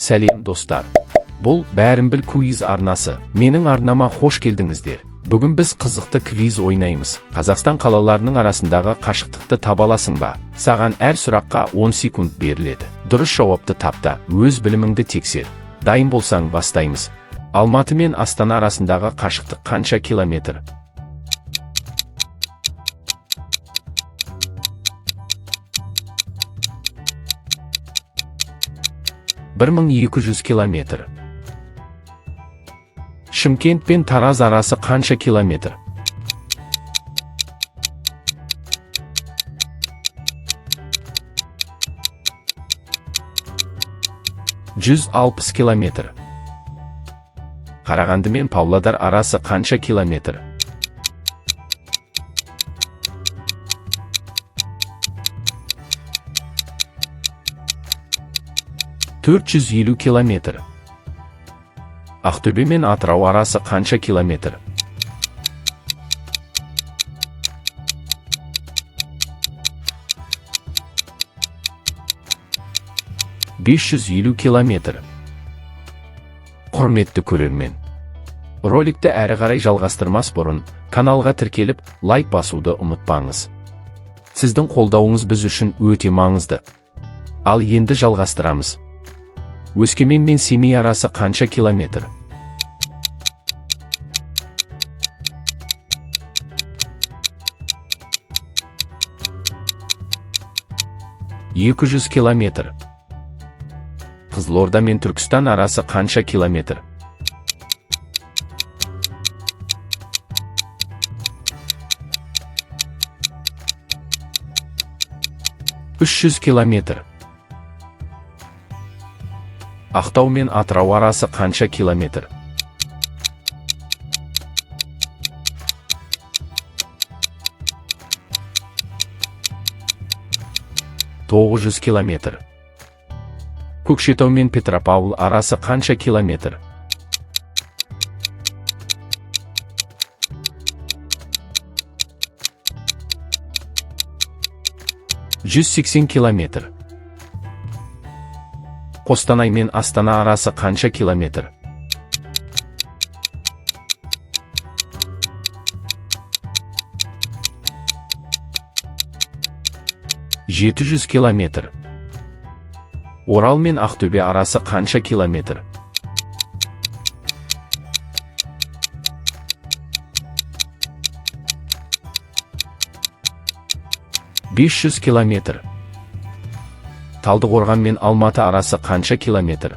Сәлем достар. Бұл бәрін біл квиз арнасы. Менің арнама хош келдіңіздер. Бүгін біз қызықты квиз ойнаймыз. Қазақстан қалаларының арасындағы қашықтықты таба аласың ба? Саған әр сұраққа 10 секунд беріледі. Дұрыс жауапты тапта, өз біліміңді тексер. Дайын болсаң бастаймыз. Алматы мен Астана арасындағы қашықтық қанша километр? 1200 километр. Шымкент пен Тараз арасы қанша километр? 160 километр. Қарағанды мен Павлодар арасы қанша километр? 450 километр. Ақтөбе мен Атырау арасы қанша километр? 550 километр. Құрметті көрермен, роликті әрі қарай жалғастырмас бұрын каналға тіркеліп лайк басуды ұмытпаңыз. Сіздің қолдауыңыз біз үшін өте маңызды. Ал енді жалғастырамыз. Өскемен мен Семей арасы қанша километр? 200 километр. Қызылорда мен Түркістан арасы қанша километр? 300 километр. Ақтау мен Атырау арасы қанша километр? 900 километр. Көкшетау мен Петропавл арасы қанша километр? 180 километр. Қостанай мен Астана арасы қанша километр? 700 километр. Орал мен Ақтөбе арасы қанша километр? 500 километр. Талдықорған мен Алматы арасы қанша километр?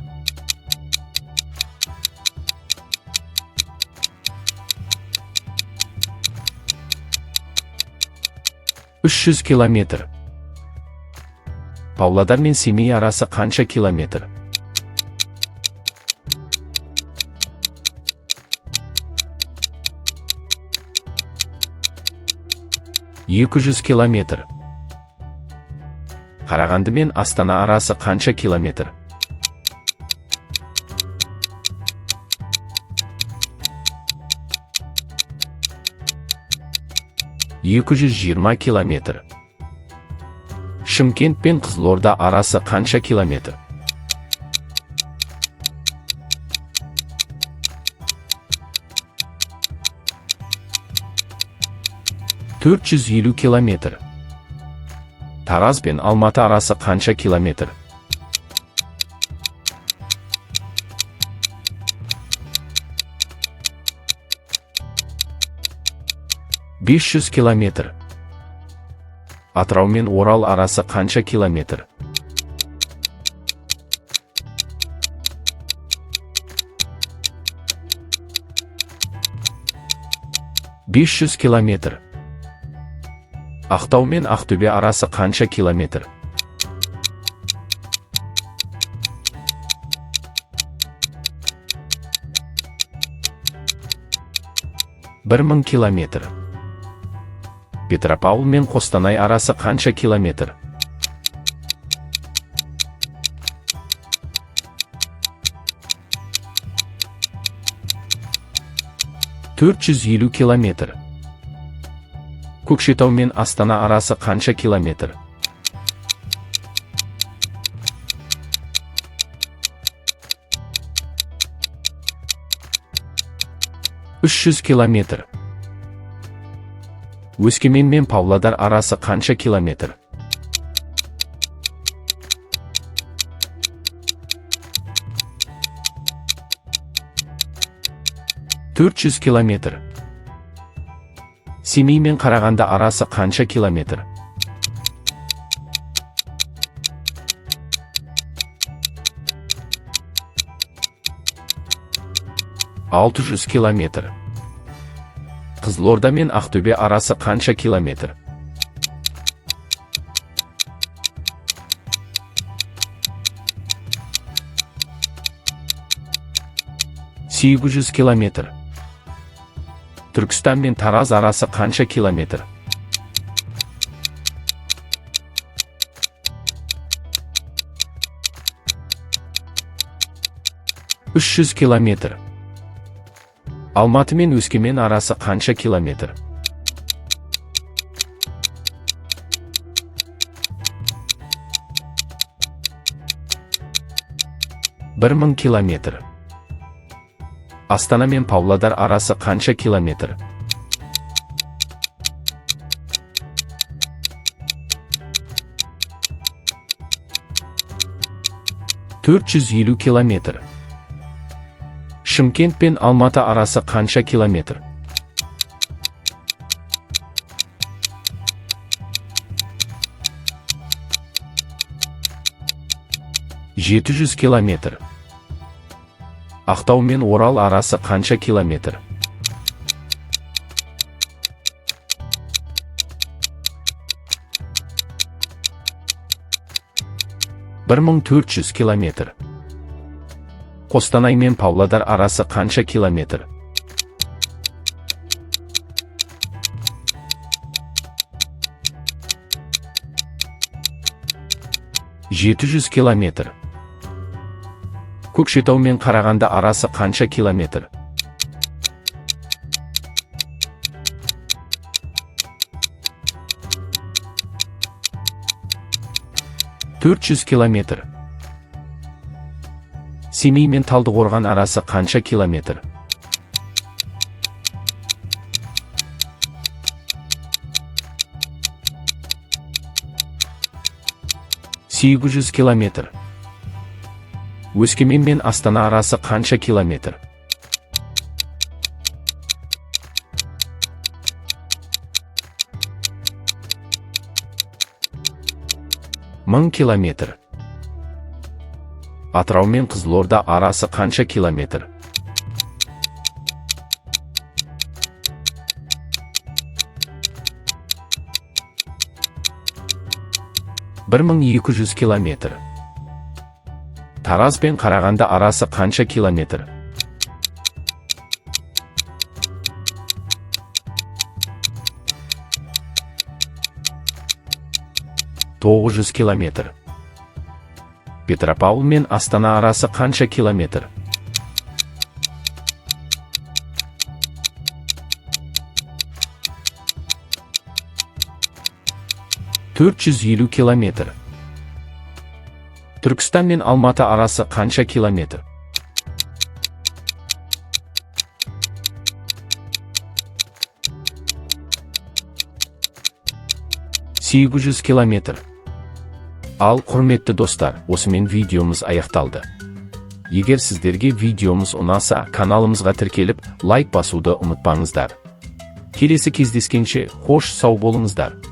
300 километр. Павлодар мен Семей арасы қанша километр? 200 километр. Қарағанды мен Астана арасы қанша километр? 220 километр. Шымкент пен Қызылорда арасы қанша километр? 450 километр. Тараз бен Алматы арасы қанша километр? 500 километр. Атырау мен Орал арасы қанша километр? 500 километр. Ақтау мен Ақтөбе арасы қанша километр? 1000 километр. Петропавл мен Қостанай арасы қанша километр? 450 километр. Көкшетау мен Астана арасы қанша километр? 300 километр. Өскемен мен Павлодар арасы қанша километр? 400 километр. Семей мен Қарағанды арасы қанша километр? 600 километр. Қызылорда мен Ақтөбе арасы қанша километр? 800 километр. Түркістан мен Тараз арасы қанша километр? 300 километр. Алматы мен Өскемен арасы қанша километр? 1000 километр. Астана мен Павлодар арасы қанша километр? 450 километр. Шымкент пен Алматы арасы қанша километр? 700 километр. Ақтау мен Орал арасы қанша километр? 1400 километр. Қостанай мен Павлодар арасы қанша километр? 700 километр. Көкшетау мен Қарағанды арасы қанша километр? 400 километр. Семей мен Талдықорған арасы қанша километр? 800 километр. Өскемен мен Астана арасы қанша километр? 1000 километр. Атырау мен Қызылорда арасы қанша километр? 1200 километр. Тараз бен Қарағанды арасы қанша километр? 900 километр. Петропавл мен Астана арасы қанша километр? 450 километр. Түркістан мен Алматы арасы қанша километр? 800 километр. Ал, құрметті достар, осымен видеомыз аяқталды. Егер сіздерге видеомыз ұнаса, каналымызға тіркеліп, лайк басуды ұмытпаңыздар. Келесі кездескенше, қош сау болыңыздар.